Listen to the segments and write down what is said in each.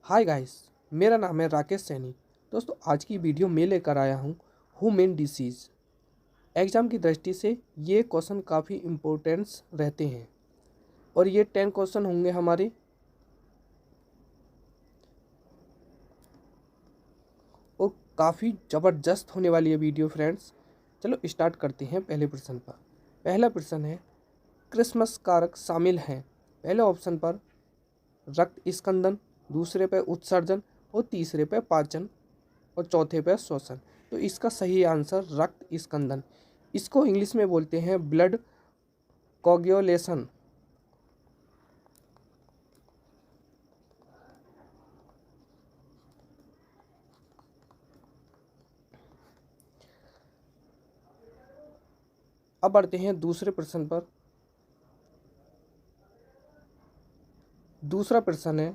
Hi guys, मेरा नाम है राकेश सैनी। दोस्तों, आज की वीडियो में लेकर आया हूँ ह्यूमन डिसीज़। एग्ज़ाम की दृष्टि से ये क्वेश्चन काफ़ी इम्पोर्टेंस रहते हैं और ये 10 क्वेश्चन होंगे हमारे। और काफ़ी ज़बरदस्त होने वाली है वीडियो फ्रेंड्स। चलो स्टार्ट करते हैं पहले प्रश्न पर। पहला प्रश्न है, क्रिसमस कारक शामिल हैं। पहले ऑप्शन पर रक्त स्कंदन, दूसरे पे उत्सर्जन और तीसरे पे पाचन और चौथे पे श्वसन। तो इसका सही आंसर रक्त स्कंदन। इसको इंग्लिश में बोलते हैं ब्लड कोगुलेशन। अब बढ़ते हैं दूसरे प्रश्न पर। दूसरा प्रश्न है,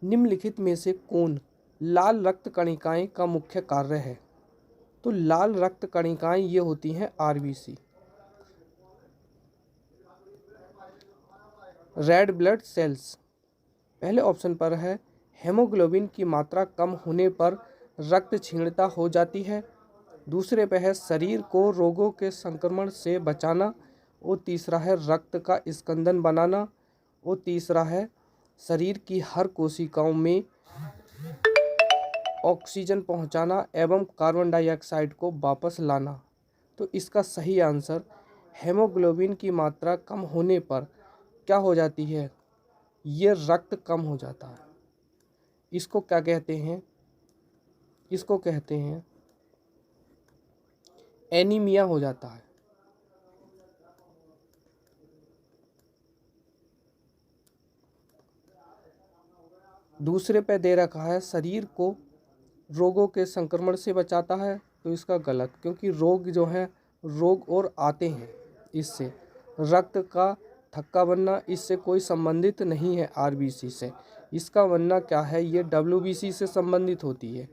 निम्नलिखित में से कौन लाल रक्त कणिकाएं का मुख्य कार्य है। तो लाल रक्त कणिकाएं ये होती हैं आरबीसी, रेड ब्लड सेल्स। पहले ऑप्शन पर है, हेमोग्लोबिन की मात्रा कम होने पर रक्त क्षीणता हो जाती है। दूसरे पे है, शरीर को रोगों के संक्रमण से बचाना। और तीसरा है, रक्त का स्कंदन बनाना। और तीसरा है, शरीर की हर कोशिकाओं में ऑक्सीजन पहुंचाना एवं कार्बन डाइऑक्साइड को वापस लाना। तो इसका सही आंसर, हेमोग्लोबिन की मात्रा कम होने पर क्या हो जाती है, ये रक्त कम हो जाता है। इसको क्या कहते हैं, इसको कहते हैं एनीमिया हो जाता है। दूसरे पे दे रखा है, शरीर को रोगों के संक्रमण से बचाता है। तो इसका गलत, क्योंकि रोग जो है, रोग और आते हैं इससे। रक्त का थक्का बनना इससे कोई संबंधित नहीं है आरबीसी से। इसका बनना क्या है, ये डब्ल्यूबीसी से संबंधित होती है,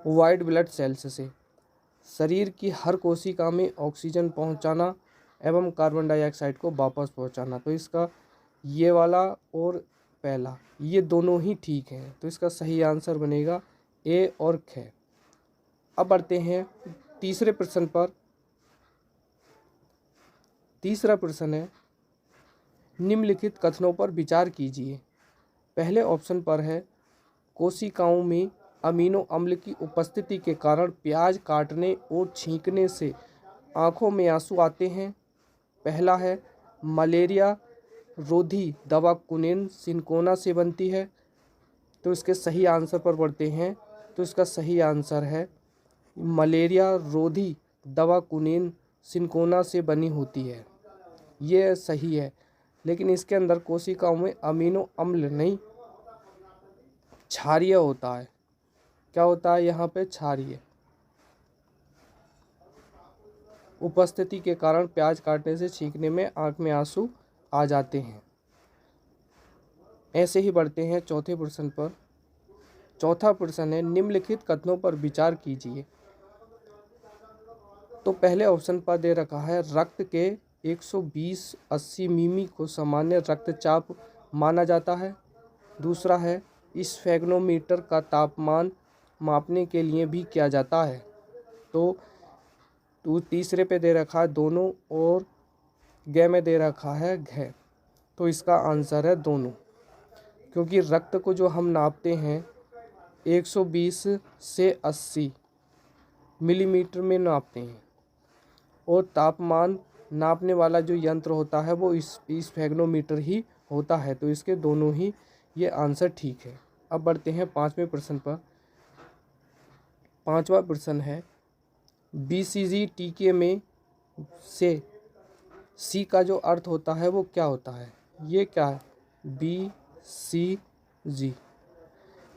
वाइट ब्लड सेल्स से। शरीर की हर कोशिका में ऑक्सीजन पहुंचाना एवं कार्बन डाइऑक्साइड को वापस पहुंचाना। तो इसका ये वाला और पहला, ये दोनों ही ठीक हैं। तो इसका सही आंसर बनेगा ए और ख। अब बढ़ते हैं तीसरे प्रश्न पर। तीसरा प्रश्न है, निम्नलिखित कथनों पर विचार कीजिए। पहले ऑप्शन पर है, कोशिकाओं में अमीनो अम्ल की उपस्थिति के कारण प्याज काटने और छींकने से आँखों में आंसू आते हैं। पहला है, मलेरिया रोधी दवा कुनिन सिनकोना से बनती है। तो इसके सही आंसर पर बढ़ते हैं। तो इसका सही आंसर है, मलेरिया रोधी दवा कुनिन सिनकोना से बनी होती है। ये सही है, लेकिन इसके अंदर कोशिकाओं में अमीनो अम्ल नहीं, क्षारीय होता है। क्या होता है यहाँ पे, क्षारीय उपस्थिति के कारण प्याज काटने से छींकने में आँख में आंसू आ जाते हैं। ऐसे ही बढ़ते हैं चौथे प्रश्न पर। चौथा प्रश्न है, निम्नलिखित कथनों पर विचार कीजिए। तो पहले ऑप्शन पर दे रखा है, रक्त के 120-80 मिमी को सामान्य रक्तचाप माना जाता है। दूसरा है, इस स्फेग्नोमीटर का तापमान मापने के लिए भी किया जाता है। तो तीसरे पे दे रखा है दोनों, और ग में दे रखा है घ। तो इसका आंसर है दोनों, क्योंकि रक्त को जो हम नापते हैं 120 से 80 मिलीमीटर में नापते हैं, और तापमान नापने वाला जो यंत्र होता है वो इस स्फेग्नोमीटर ही होता है। तो इसके दोनों ही ये आंसर ठीक है। अब बढ़ते हैं पांचवें प्रश्न पर। पांचवा प्रश्न है, बीसीजी टीके में से सी का जो अर्थ होता है वो क्या होता है। ये क्या है, BCG।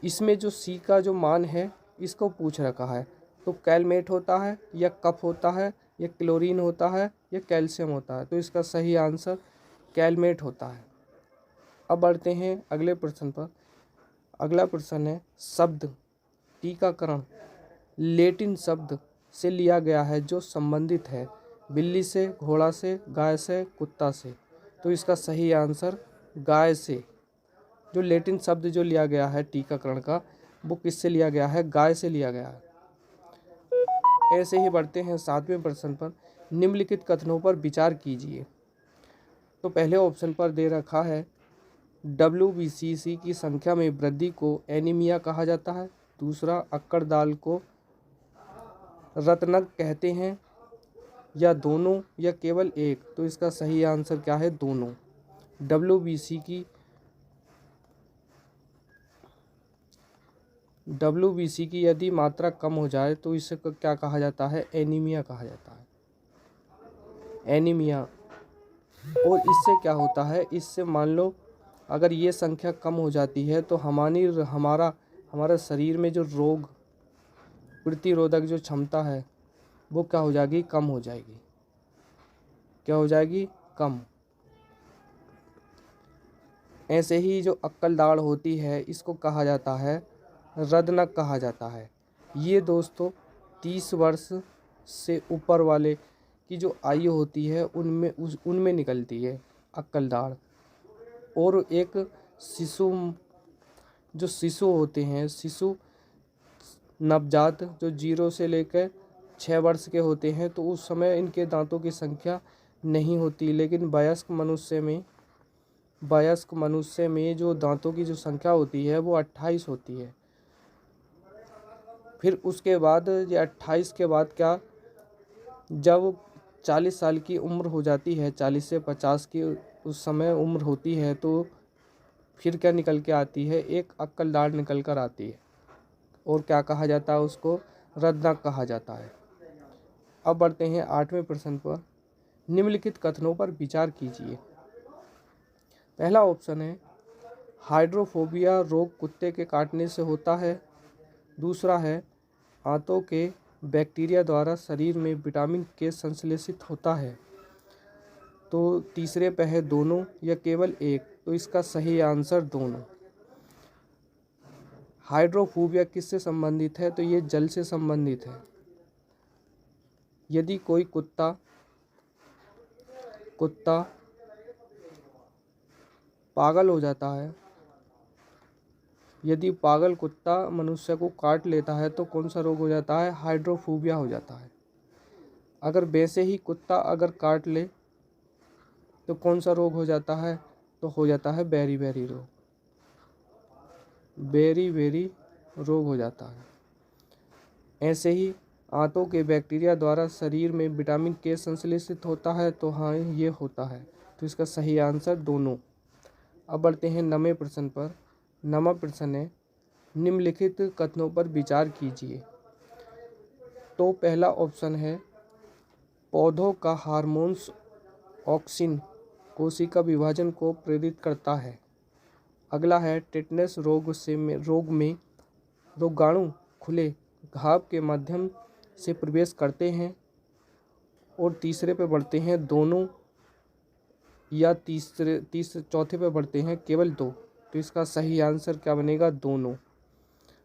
इसमें जो सी का जो मान है इसको पूछ रखा है। तो कैलमेट होता है, या कफ होता है, या क्लोरीन होता है, या कैल्शियम होता है। तो इसका सही आंसर कैलमेट होता है। अब बढ़ते हैं अगले प्रश्न पर। अगला प्रश्न है, शब्द टीकाकरण लैटिन शब्द से लिया गया है जो संबंधित है बिल्ली से, घोड़ा से, गाय से, कुत्ता से। तो इसका सही आंसर गाय से। जो लैटिन शब्द जो लिया गया है टीकाकरण का, वो किससे लिया गया है? गाय से लिया गया है। ऐसे ही बढ़ते हैं 7वें प्रश्न पर। निम्नलिखित कथनों पर विचार कीजिए। तो पहले ऑप्शन पर दे रखा है WBCC की संख्या में वृद्धि को एनीमिया कहा जाता है। दूसरा, अक्कर दाल को रत्नक कहते हैं, या दोनों, या केवल एक? तो इसका सही आंसर क्या है? दोनों। WBC की यदि मात्रा कम हो जाए तो इसे क्या कहा जाता है? एनीमिया कहा जाता है, एनीमिया। और इससे क्या होता है? इससे मान लो अगर ये संख्या कम हो जाती है तो हमारा शरीर में जो रोग प्रतिरोधक जो क्षमता है वो क्या हो जाएगी? कम हो जाएगी। क्या हो जाएगी? कम। ऐसे ही जो अक्कल दाढ़ होती है इसको कहा जाता है रदनक कहा जाता है। ये दोस्तों 30 वर्ष से ऊपर वाले की जो आयु होती है उनमें निकलती है अक्कल दाढ़। और एक शिशु होते हैं, शिशु नवजात जो 0 से लेकर 6 वर्ष के होते हैं, तो उस समय इनके दांतों की संख्या नहीं होती। लेकिन वयस्क मनुष्य में जो दांतों की जो संख्या होती है वो 28 होती है। फिर उसके बाद ये 28 के बाद क्या, जब 40 साल की उम्र हो जाती है, 40 से 50 की उस समय उम्र होती है, तो फिर क्या निकल के आती है? एक अक्कल दाढ़ निकल कर आती है। और क्या कहा जाता है? उसको रत्नक कहा जाता है। अब बढ़ते हैं 8वें प्रश्न पर। निम्नलिखित कथनों पर विचार कीजिए। पहला ऑप्शन है हाइड्रोफोबिया रोग कुत्ते के काटने से होता है। दूसरा है आंतों के बैक्टीरिया द्वारा शरीर में विटामिन के संश्लेषित होता है। तो तीसरे पे है दोनों, या केवल एक? तो इसका सही आंसर दोनों। हाइड्रोफोबिया किससे संबंधित है? तो ये जल से संबंधित है। यदि कोई कुत्ता पागल हो जाता है, यदि पागल कुत्ता मनुष्य को काट लेता है तो कौन सा रोग हो जाता है? हाइड्रोफोबिया हो जाता है। अगर वैसे ही कुत्ता अगर काट ले तो कौन सा रोग हो जाता है? तो हो जाता है बेरी रोग। बेरी रोग हो जाता है। ऐसे ही आंतों के बैक्टीरिया द्वारा शरीर में विटामिन के संश्लेषित होता है। तो हाँ, ये होता है। तो इसका सही आंसर दोनों। अब बढ़ते हैं 9वें प्रश्न पर। 9वां प्रश्न है निम्नलिखित कथनों पर विचार कीजिए। तो पहला ऑप्शन है पौधों का हार्मोन्स ऑक्सिन कोशिका विभाजन को प्रेरित करता है। अगला है टेटनस रोग में रोगाणु खुले घाव के माध्यम से प्रवेश करते हैं। और तीसरे पे बढ़ते हैं दोनों, या चौथे पे बढ़ते हैं केवल दो? तो इसका सही आंसर क्या बनेगा? दोनों।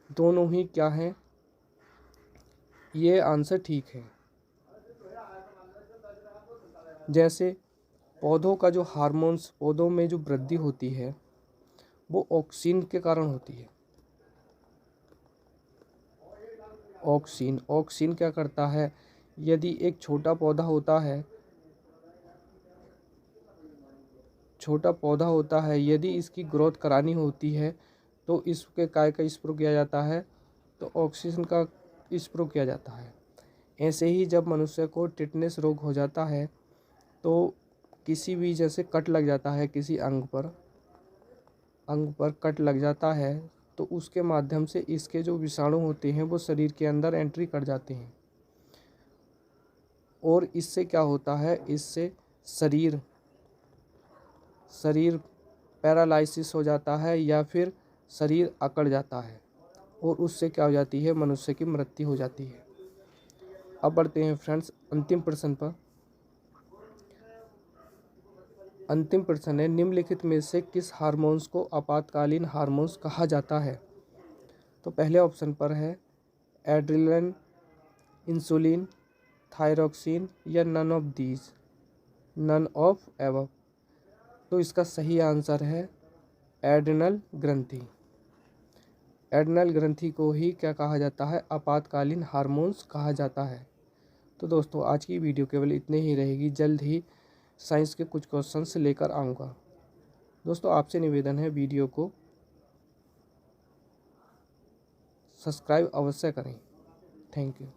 दोनों ही क्या है? ये आंसर ठीक है। जैसे पौधों का जो हार्मोन्स, पौधों में जो वृद्धि होती है वो ऑक्सीन के कारण होती है। ऑक्सीन क्या करता है? यदि एक छोटा पौधा होता है, यदि इसकी ग्रोथ करानी होती है तो इसके काय का स्प्रे किया जाता है, तो ऑक्सीजन का स्प्रे किया जाता है। ऐसे ही जब मनुष्य को टिटनेस रोग हो जाता है तो किसी भी, जैसे कट लग जाता है किसी अंग पर कट लग जाता है, तो उसके माध्यम से इसके जो विषाणु होते हैं वो शरीर के अंदर एंट्री कर जाते हैं। और इससे क्या होता है? इससे शरीर पैरालाइसिस हो जाता है, या फिर शरीर अकड़ जाता है, और उससे क्या हो जाती है? मनुष्य की मृत्यु हो जाती है। अब बढ़ते हैं फ्रेंड्स अंतिम प्रश्न पर। अंतिम प्रश्न है निम्नलिखित में से किस हार्मोन्स को आपातकालीन हार्मोन्स कहा जाता है? तो पहले ऑप्शन पर है एड्रेनलिन, इंसुलिन, थायरोक्सिन, या नन ऑफ एबव? तो इसका सही आंसर है एड्रिनल ग्रंथि। एड्रिनल ग्रंथि को ही क्या कहा जाता है? आपातकालीन हार्मोन्स कहा जाता है। तो दोस्तों आज की वीडियो केवल इतने ही रहेगी। जल्द ही साइंस के कुछ क्वेश्चंस लेकर आऊँगा। दोस्तों आपसे निवेदन है, वीडियो को सब्सक्राइब अवश्य करें। Thank you.